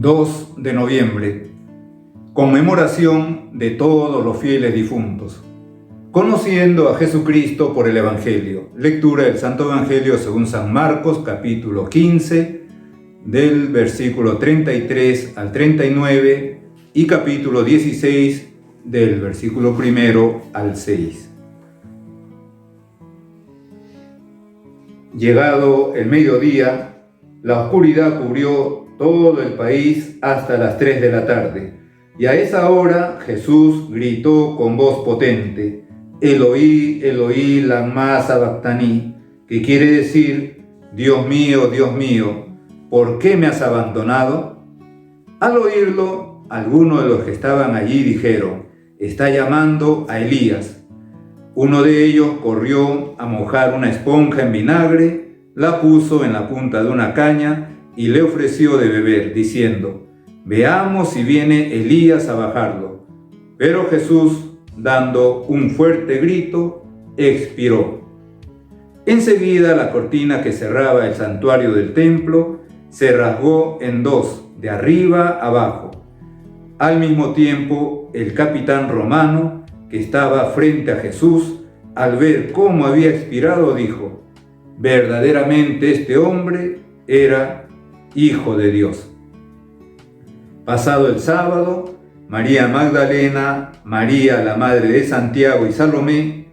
2 de noviembre, conmemoración de todos los fieles difuntos. Conociendo a Jesucristo por el Evangelio. Lectura del Santo Evangelio según San Marcos, capítulo 15, del versículo 33 al 39 y capítulo 16, del versículo 1 al 6. Llegado el mediodía, la oscuridad cubrió todo el país hasta las 3 de la tarde, y a esa hora Jesús gritó con voz potente: Eloí, Eloí, lama sabactani, que quiere decir: Dios mío, ¿por qué me has abandonado? Al oírlo, algunos de los que estaban allí dijeron: está llamando a Elías. Uno de ellos corrió a mojar una esponja en vinagre, la puso en la punta de una caña y le ofreció de beber, diciendo: veamos si viene Elías a bajarlo. Pero Jesús, dando un fuerte grito, expiró. Enseguida la cortina que cerraba el santuario del templo se rasgó en dos, de arriba abajo. Al mismo tiempo, el capitán romano, que estaba frente a Jesús, al ver cómo había expirado, dijo: verdaderamente este hombre era Hijo de Dios. Pasado el sábado, María Magdalena, María la madre de Santiago y Salomé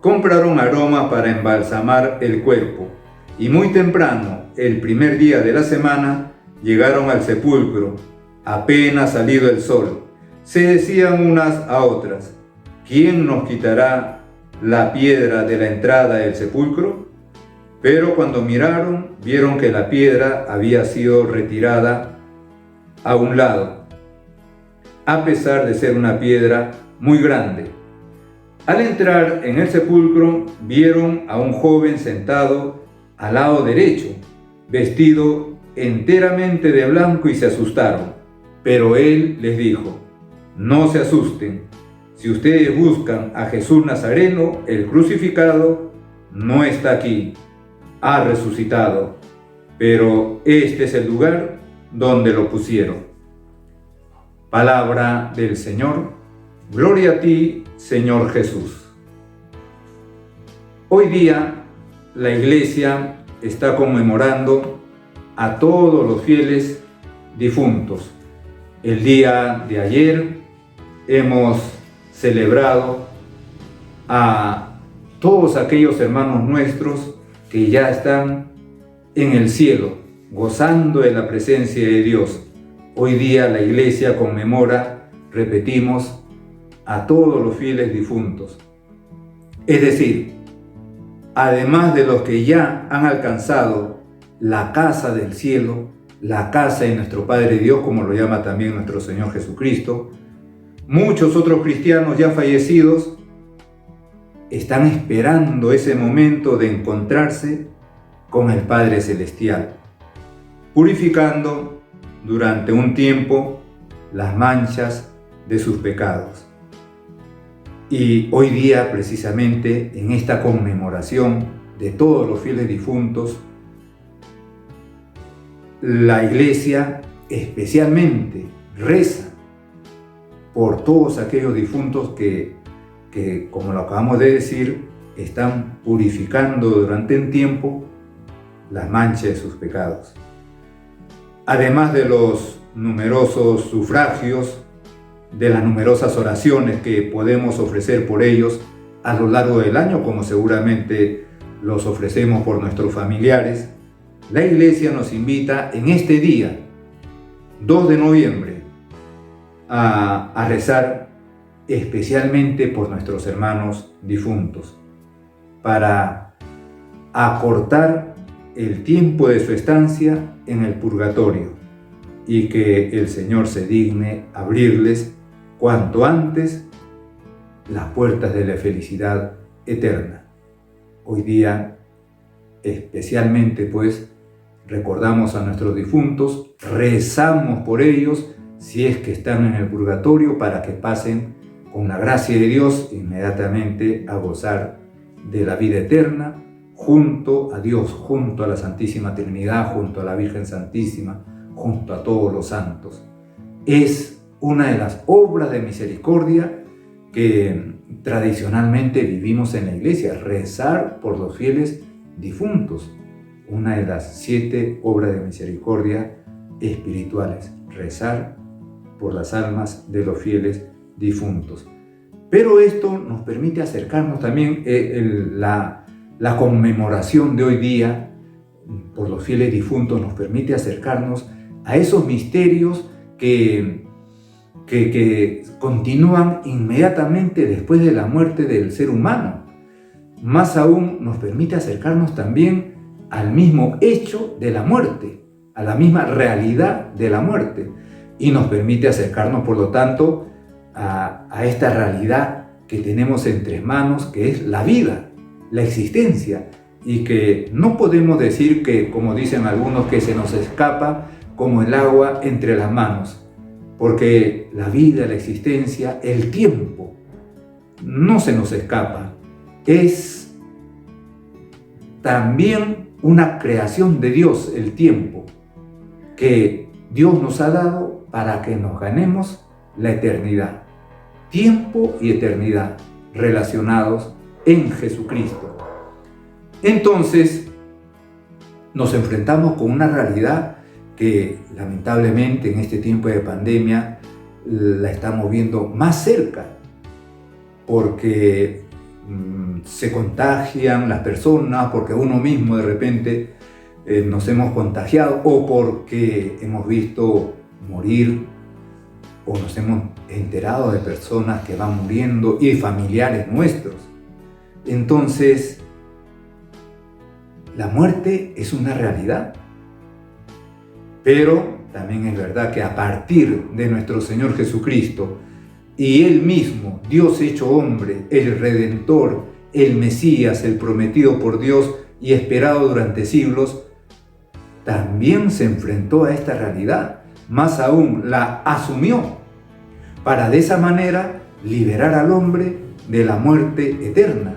compraron aromas para embalsamar el cuerpo, y muy temprano, el primer día de la semana, llegaron al sepulcro, apenas salido el sol. Se decían unas a otras: ¿quién nos quitará la piedra de la entrada del sepulcro? Pero cuando miraron, vieron que la piedra había sido retirada a un lado, a pesar de ser una piedra muy grande. Al entrar en el sepulcro, vieron a un joven sentado al lado derecho, vestido enteramente de blanco, y se asustaron. Pero él les dijo: no se asusten. Si ustedes buscan a Jesús Nazareno, el crucificado, no está aquí. Ha resucitado, pero este es el lugar donde lo pusieron. Palabra del Señor. Gloria a ti, Señor Jesús. Hoy día la Iglesia está conmemorando a todos los fieles difuntos. El día de ayer hemos celebrado a todos aquellos hermanos nuestros que ya están en el cielo, gozando de la presencia de Dios. Hoy día la Iglesia conmemora, repetimos, a todos los fieles difuntos. Es decir, además de los que ya han alcanzado la casa del cielo, la casa de nuestro Padre Dios, como lo llama también nuestro Señor Jesucristo, muchos otros cristianos ya fallecidos están esperando ese momento de encontrarse con el Padre Celestial, purificando durante un tiempo las manchas de sus pecados. Y hoy día, precisamente en esta conmemoración de todos los fieles difuntos, la Iglesia especialmente reza por todos aquellos difuntos que, como lo acabamos de decir, están purificando durante un tiempo las manchas de sus pecados. Además de los numerosos sufragios, de las numerosas oraciones que podemos ofrecer por ellos a lo largo del año, como seguramente los ofrecemos por nuestros familiares, la Iglesia nos invita en este día, 2 de noviembre, a rezar especialmente por nuestros hermanos difuntos, para acortar el tiempo de su estancia en el purgatorio y que el Señor se digne abrirles cuanto antes las puertas de la felicidad eterna. Hoy día, especialmente, pues, recordamos a nuestros difuntos, rezamos por ellos si es que están en el purgatorio, para que pasen con la gracia de Dios inmediatamente a gozar de la vida eterna, junto a Dios, junto a la Santísima Trinidad, junto a la Virgen Santísima, junto a todos los santos. Es una de las obras de misericordia que tradicionalmente vivimos en la iglesia, rezar por los fieles difuntos. Una de las 7 obras de misericordia espirituales, rezar por las almas de los fieles difuntos. Pero esto nos permite acercarnos también, la conmemoración de hoy día por los fieles difuntos nos permite acercarnos a esos misterios que continúan inmediatamente después de la muerte del ser humano. Más aún nos permite acercarnos también al mismo hecho de la muerte, a la misma realidad de la muerte, y nos permite acercarnos, por lo tanto, a esta realidad que tenemos entre manos, que es la vida, la existencia, y que no podemos decir que, como dicen algunos, que se nos escapa como el agua entre las manos, porque la vida, la existencia, el tiempo, no se nos escapa. Es también una creación de Dios, el tiempo, que Dios nos ha dado para que nos ganemos la eternidad. Tiempo y eternidad relacionados en Jesucristo. Entonces, nos enfrentamos con una realidad que lamentablemente en este tiempo de pandemia la estamos viendo más cerca, porque se contagian las personas, porque uno mismo de repente nos hemos contagiado, o porque hemos visto morir o nos hemos enterado de personas que van muriendo y familiares nuestros. Entonces, la muerte es una realidad, pero también es verdad que a partir de nuestro Señor Jesucristo y Él mismo, Dios hecho hombre, el Redentor, el Mesías, el prometido por Dios y esperado durante siglos, también se enfrentó a esta realidad, más aún la asumió, para de esa manera liberar al hombre de la muerte eterna.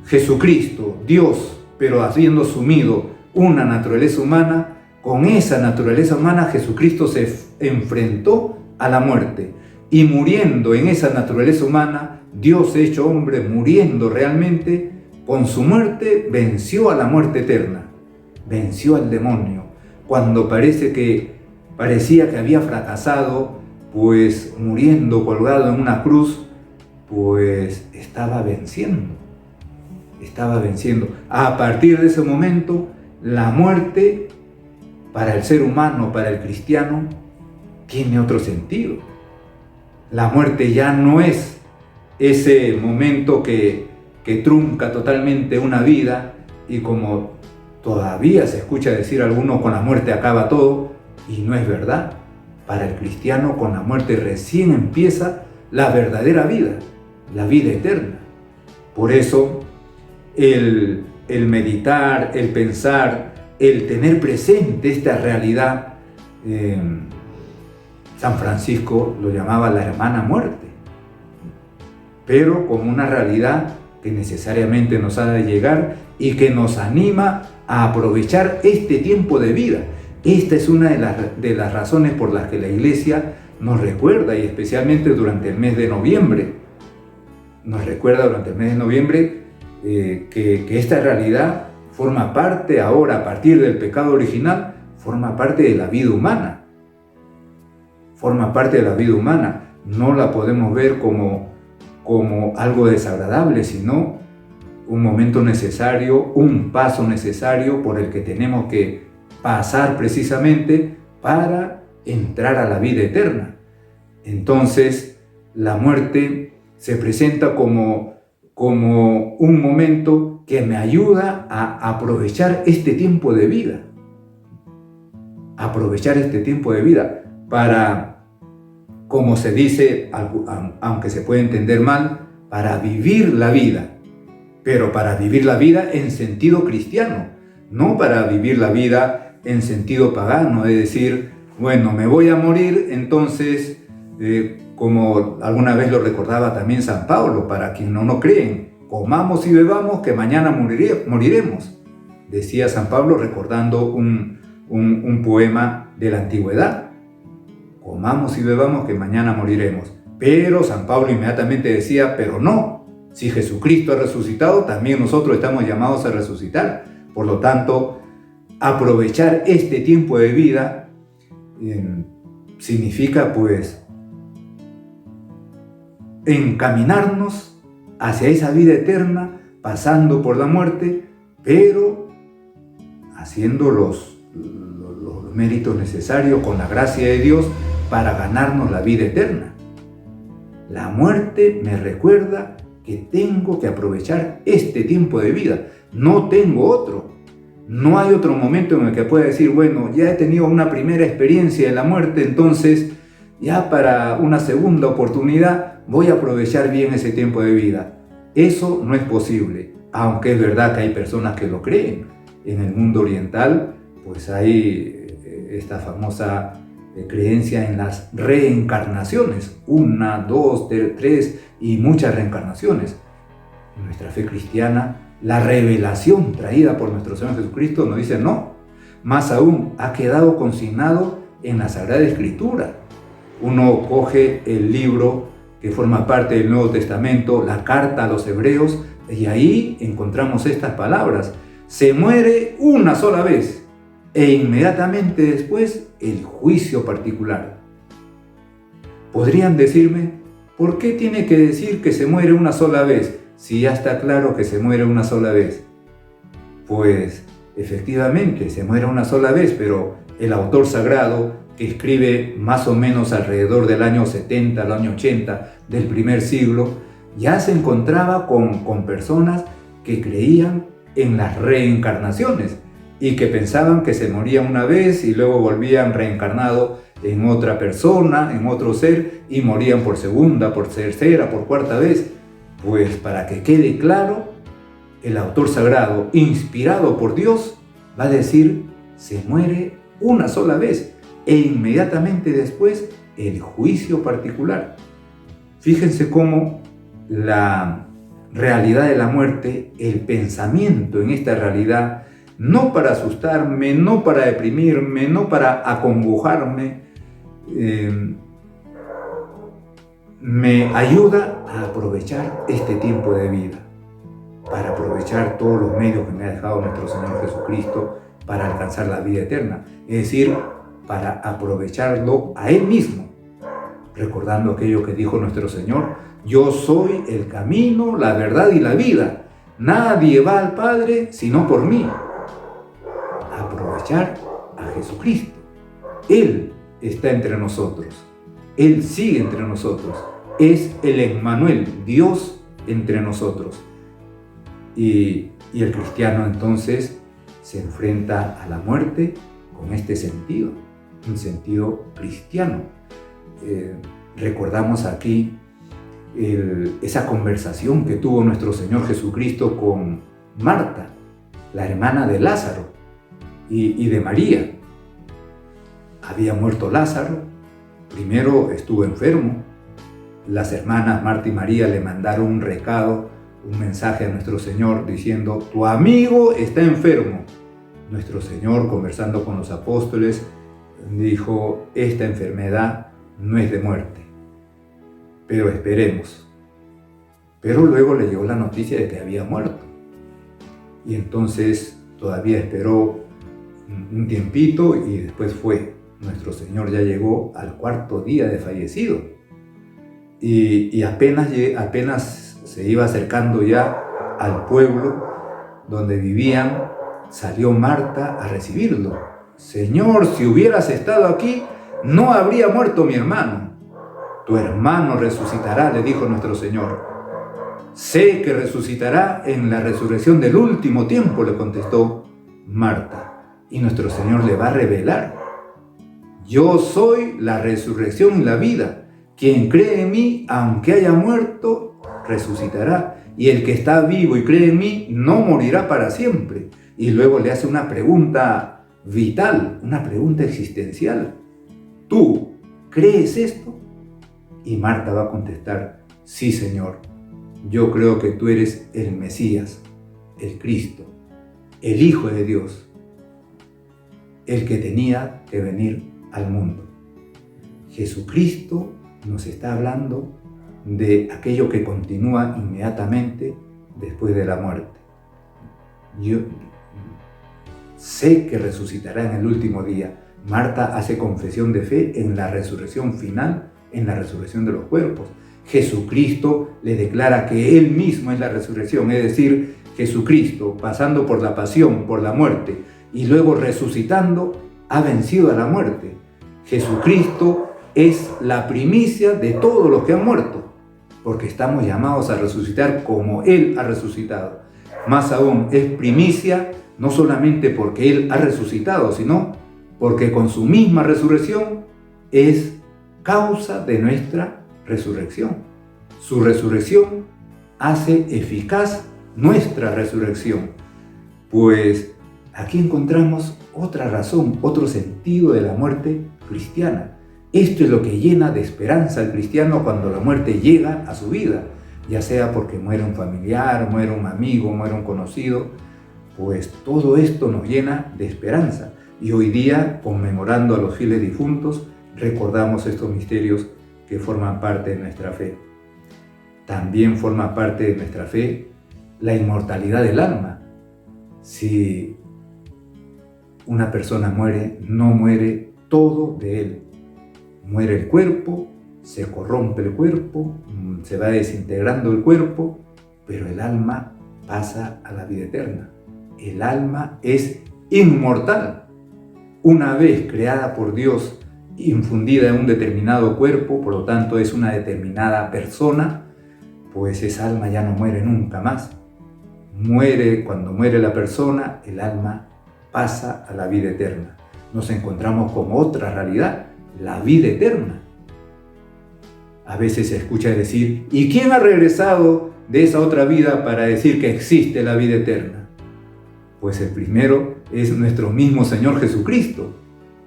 Jesucristo, Dios, pero habiendo asumido una naturaleza humana, con esa naturaleza humana Jesucristo se enfrentó a la muerte, y muriendo en esa naturaleza humana, Dios hecho hombre, muriendo realmente, con su muerte venció a la muerte eterna, venció al demonio. Cuando parecía que había fracasado, pues muriendo colgado en una cruz, pues estaba venciendo. A partir de ese momento, la muerte para el ser humano, para el cristiano, tiene otro sentido. La muerte ya no es ese momento que trunca totalmente una vida, y como todavía se escucha decir a algunos, con la muerte acaba todo, y no es verdad. Para el cristiano, con la muerte recién empieza la verdadera vida, la vida eterna. Por eso, el meditar, el pensar, el tener presente esta realidad, San Francisco lo llamaba la hermana muerte, pero como una realidad que necesariamente nos ha de llegar y que nos anima a aprovechar este tiempo de vida. Esta es una de las razones por las que la Iglesia nos recuerda, y especialmente durante el mes de noviembre, que esta realidad forma parte ahora, a partir del pecado original, forma parte de la vida humana. No la podemos ver como algo desagradable, sino un momento necesario, un paso necesario por el que tenemos que pasar precisamente para entrar a la vida eterna. Entonces, la muerte se presenta como un momento que me ayuda a aprovechar este tiempo de vida. Para, como se dice, aunque se puede entender mal, para vivir la vida. Pero para vivir la vida en sentido cristiano, no para vivir la vida en sentido pagano, es decir, bueno, me voy a morir, entonces, como alguna vez lo recordaba también San Pablo, para quienes no creen, comamos y bebamos que mañana moriremos, decía San Pablo recordando un poema de la antigüedad. Comamos y bebamos que mañana moriremos. Pero San Pablo inmediatamente decía, pero no, si Jesucristo ha resucitado, también nosotros estamos llamados a resucitar. Por lo tanto, aprovechar este tiempo de vida significa pues encaminarnos hacia esa vida eterna, pasando por la muerte, pero haciendo los méritos necesarios con la gracia de Dios para ganarnos la vida eterna. La muerte me recuerda que tengo que aprovechar este tiempo de vida. No tengo otro. No hay otro momento en el que pueda decir, bueno, ya he tenido una primera experiencia de la muerte, entonces ya para una segunda oportunidad voy a aprovechar bien ese tiempo de vida. Eso no es posible, aunque es verdad que hay personas que lo creen. En el mundo oriental, pues hay esta famosa creencia en las reencarnaciones, 1, 2, 3 y muchas reencarnaciones. En nuestra fe cristiana, la revelación traída por nuestro Señor Jesucristo nos dice no, más aún ha quedado consignado en la Sagrada Escritura. Uno coge el libro que forma parte del Nuevo Testamento, la carta a los Hebreos, y ahí encontramos estas palabras: se muere una sola vez e inmediatamente después el juicio particular. Podrían decirme, ¿por qué tiene que decir que se muere una sola vez si ya está claro que se muere una sola vez? Pues efectivamente se muere una sola vez, pero el autor sagrado, que escribe más o menos alrededor del año 70 al año 80 del primer siglo, ya se encontraba con personas que creían en las reencarnaciones y que pensaban que se morían una vez y luego volvían reencarnado en otra persona, en otro ser, y morían por segunda, por tercera, por cuarta vez. Pues para que quede claro, el autor sagrado, inspirado por Dios, va a decir, se muere una sola vez e inmediatamente después el juicio particular. Fíjense cómo la realidad de la muerte, el pensamiento en esta realidad, no para asustarme, no para deprimirme, no para acongojarme, me ayuda a aprovechar este tiempo de vida, para aprovechar todos los medios que me ha dejado nuestro Señor Jesucristo para alcanzar la vida eterna, es decir, para aprovecharlo a Él mismo, recordando aquello que dijo nuestro Señor: yo soy el camino, la verdad y la vida, nadie va al Padre sino por mí. Aprovechar a Jesucristo. Él está entre nosotros, Él sigue entre nosotros, es el Emmanuel, Dios entre nosotros. Y el cristiano entonces se enfrenta a la muerte con este sentido, un sentido cristiano. Recordamos aquí esa conversación que tuvo nuestro Señor Jesucristo con Marta, la hermana de Lázaro y de María. Había muerto Lázaro, primero estuvo enfermo. Las hermanas Marta y María le mandaron un recado, un mensaje a nuestro Señor diciendo: tu amigo está enfermo. Nuestro Señor, conversando con los apóstoles, dijo: esta enfermedad no es de muerte, pero esperemos. Pero luego le llegó la noticia de que había muerto. Y entonces todavía esperó un tiempito y después fue. Nuestro Señor ya llegó al 4.º día de fallecido. Y apenas se iba acercando ya al pueblo donde vivían, salió Marta a recibirlo. Señor, si hubieras estado aquí, no habría muerto mi hermano. Tu hermano resucitará, le dijo nuestro Señor. Sé que resucitará en la resurrección del último tiempo, le contestó Marta. Y nuestro Señor le va a revelar: yo soy la resurrección y la vida. Quien cree en mí, aunque haya muerto, resucitará. Y el que está vivo y cree en mí, no morirá para siempre. Y luego le hace una pregunta vital, una pregunta existencial. ¿Tú crees esto? Y Marta va a contestar: sí, Señor, yo creo que tú eres el Mesías, el Cristo, el Hijo de Dios. el que tenía que venir al mundo. Jesucristo nos está hablando de aquello que continúa inmediatamente después de la muerte. Yo sé que resucitará en el último día. Marta hace confesión de fe en la resurrección final, en la resurrección de los cuerpos. Jesucristo le declara que Él mismo es la resurrección, es decir, Jesucristo, pasando por la pasión, por la muerte y luego resucitando, ha vencido a la muerte. Jesucristo es la primicia de todos los que han muerto, porque estamos llamados a resucitar como Él ha resucitado. Más aún, es primicia no solamente porque Él ha resucitado, sino porque con su misma resurrección es causa de nuestra resurrección. Su resurrección hace eficaz nuestra resurrección. Pues aquí encontramos otra razón, otro sentido de la muerte cristiana. Esto es lo que llena de esperanza al cristiano cuando la muerte llega a su vida, ya sea porque muere un familiar, muere un amigo, muere un conocido, pues todo esto nos llena de esperanza. Y hoy día, conmemorando a los fieles difuntos, recordamos estos misterios que forman parte de nuestra fe. También forma parte de nuestra fe la inmortalidad del alma. Si una persona muere, no muere todo de él. Muere el cuerpo, se corrompe el cuerpo, se va desintegrando el cuerpo, pero el alma pasa a la vida eterna. El alma es inmortal. Una vez creada por Dios, infundida en un determinado cuerpo, por lo tanto es una determinada persona, pues esa alma ya no muere nunca más. Cuando muere la persona, el alma pasa a la vida eterna. Nos encontramos con otra realidad, la vida eterna. A veces se escucha decir, ¿y quién ha regresado de esa otra vida para decir que existe la vida eterna? Pues el primero es nuestro mismo Señor Jesucristo.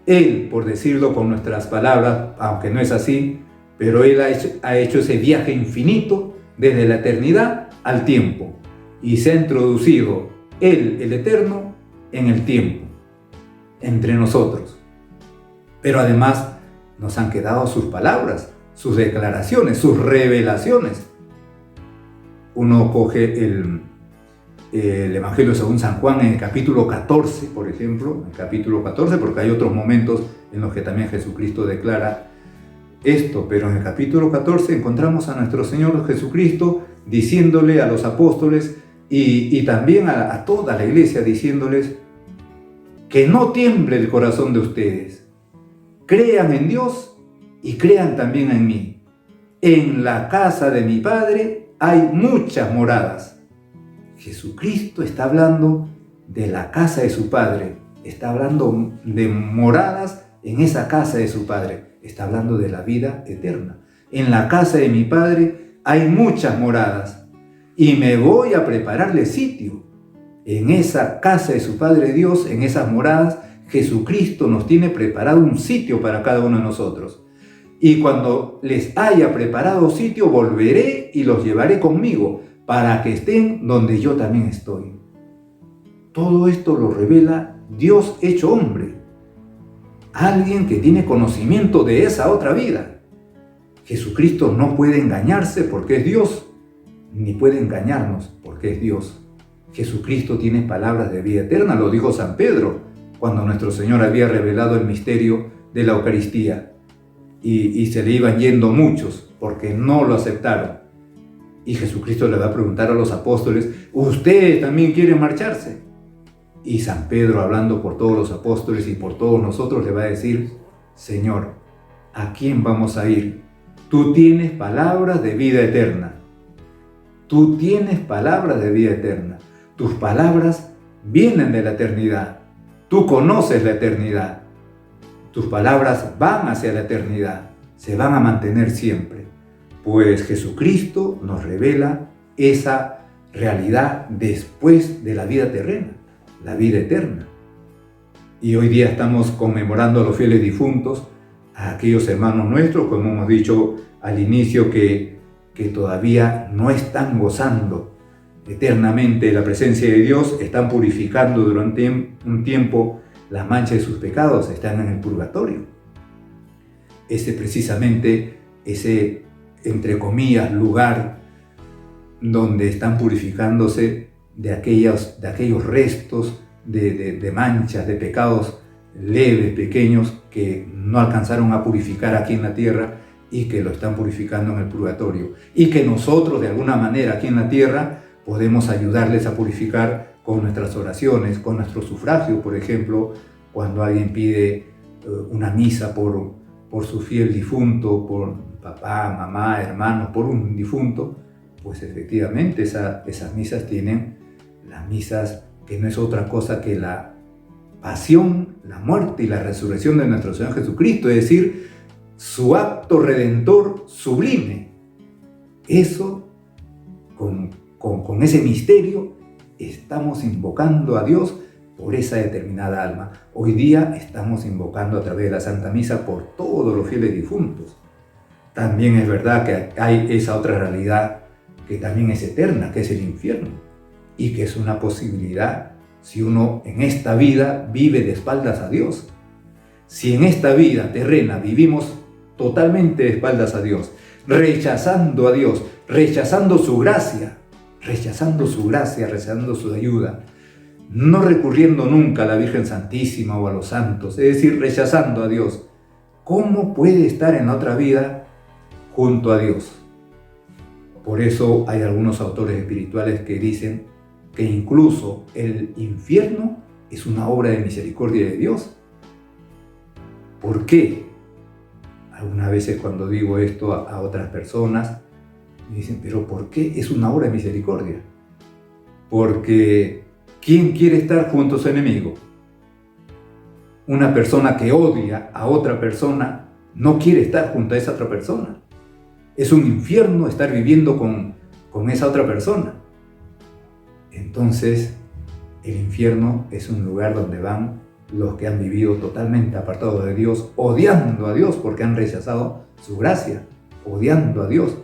Él, por decirlo con nuestras palabras, aunque no es así, pero Él ha hecho ese viaje infinito desde la eternidad al tiempo y se ha introducido Él, el eterno, en el tiempo, entre nosotros. Pero además nos han quedado sus palabras, sus declaraciones, sus revelaciones. Uno coge el Evangelio según San Juan en el capítulo 14, por ejemplo, en el capítulo 14, porque hay otros momentos en los que también Jesucristo declara esto, pero en el capítulo 14 encontramos a nuestro Señor Jesucristo diciéndole a los apóstoles y también a toda la iglesia, diciéndoles que no tiemble el corazón de ustedes. Crean en Dios y crean también en mí. En la casa de mi Padre hay muchas moradas. Jesucristo está hablando de la casa de su Padre, está hablando de moradas en esa casa de su Padre, está hablando de la vida eterna. En la casa de mi Padre hay muchas moradas y me voy a prepararle sitio. En esa casa de su Padre Dios, en esas moradas, Jesucristo nos tiene preparado un sitio para cada uno de nosotros. Y cuando les haya preparado sitio, volveré y los llevaré conmigo, para que estén donde yo también estoy. Todo esto lo revela Dios hecho hombre. Alguien que tiene conocimiento de esa otra vida. Jesucristo no puede engañarse porque es Dios, ni puede engañarnos porque es Dios. Jesucristo tiene palabras de vida eterna, lo dijo San Pedro, cuando nuestro Señor había revelado el misterio de la Eucaristía. Y se le iban yendo muchos porque no lo aceptaron. Y Jesucristo le va a preguntar a los apóstoles, ¿ustedes también quieren marcharse? Y San Pedro, hablando por todos los apóstoles y por todos nosotros, le va a decir, Señor, ¿a quién vamos a ir? Tú tienes palabras de vida eterna. Tú tienes palabras de vida eterna. Tus palabras vienen de la eternidad. Tú conoces la eternidad. Tus palabras van hacia la eternidad. Se van a mantener siempre. Pues Jesucristo nos revela esa realidad después de la vida terrena, la vida eterna. Y hoy día estamos conmemorando a los fieles difuntos, a aquellos hermanos nuestros, como hemos dicho al inicio, que todavía no están gozando eternamente la presencia de Dios, están purificando durante un tiempo la mancha de sus pecados, están en el purgatorio. Precisamente ese, entre comillas, lugar donde están purificándose de aquellos restos de manchas, de pecados leves, pequeños, que no alcanzaron a purificar aquí en la tierra y que lo están purificando en el purgatorio. Y que nosotros, de alguna manera, aquí en la tierra, podemos ayudarles a purificar con nuestras oraciones, con nuestro sufragio. Por ejemplo, cuando alguien pide una misa por su fiel difunto, por papá, mamá, hermano, por un difunto, pues efectivamente esas misas tienen las misas que no es otra cosa que la pasión, la muerte y la resurrección de nuestro Señor Jesucristo, es decir, su acto redentor sublime. Eso, con ese misterio, estamos invocando a Dios por esa determinada alma. Hoy día estamos invocando a través de la Santa Misa por todos los fieles difuntos. También es verdad que hay esa otra realidad que también es eterna, que es el infierno, y que es una posibilidad si uno en esta vida vive de espaldas a Dios. Si en esta vida terrena vivimos totalmente de espaldas a Dios, rechazando a Dios, rechazando su gracia, rechazando su ayuda, no recurriendo nunca a la Virgen Santísima o a los santos, es decir, rechazando a Dios, ¿cómo puede estar en la otra vida junto a Dios? Por eso hay algunos autores espirituales que dicen que incluso el infierno es una obra de misericordia de Dios. ¿Por qué? Algunas veces cuando digo esto a otras personas, me dicen, ¿pero por qué es una obra de misericordia? Porque ¿quién quiere estar junto a su enemigo? Una persona que odia a otra persona no quiere estar junto a esa otra persona. Es un infierno estar viviendo con esa otra persona. Entonces, el infierno es un lugar donde van los que han vivido totalmente apartados de Dios, odiando a Dios porque han rechazado su gracia, odiando a Dios.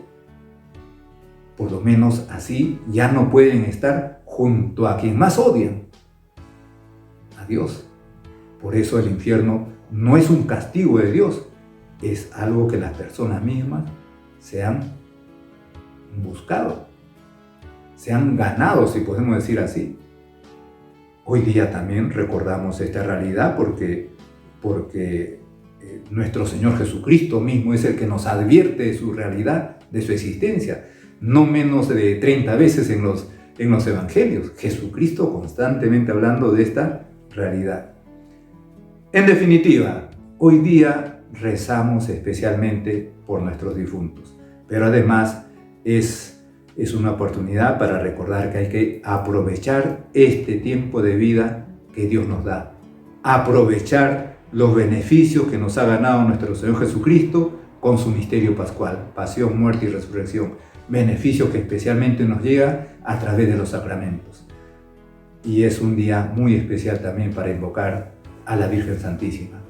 Por lo menos así ya no pueden estar junto a quien más odian, a Dios. Por eso el infierno no es un castigo de Dios, es algo que las personas mismas se han buscado, se han ganado, si podemos decir así. Hoy día también recordamos esta realidad porque nuestro Señor Jesucristo mismo es el que nos advierte de su realidad, de su existencia. No menos de 30 veces en los evangelios, Jesucristo constantemente hablando de esta realidad. En definitiva, hoy día rezamos especialmente por nuestros difuntos, pero además es una oportunidad para recordar que hay que aprovechar este tiempo de vida que Dios nos da, aprovechar los beneficios que nos ha ganado nuestro Señor Jesucristo con su misterio pascual, pasión, muerte y resurrección, beneficio que especialmente nos llega a través de los sacramentos. Y es un día muy especial también para invocar a la Virgen Santísima,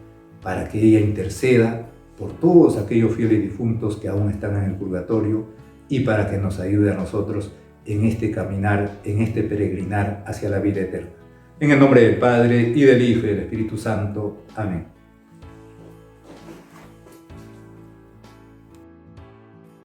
para que ella interceda por todos aquellos fieles difuntos que aún están en el purgatorio y para que nos ayude a nosotros en este caminar, en este peregrinar hacia la vida eterna. En el nombre del Padre, y del Hijo, y del Espíritu Santo. Amén.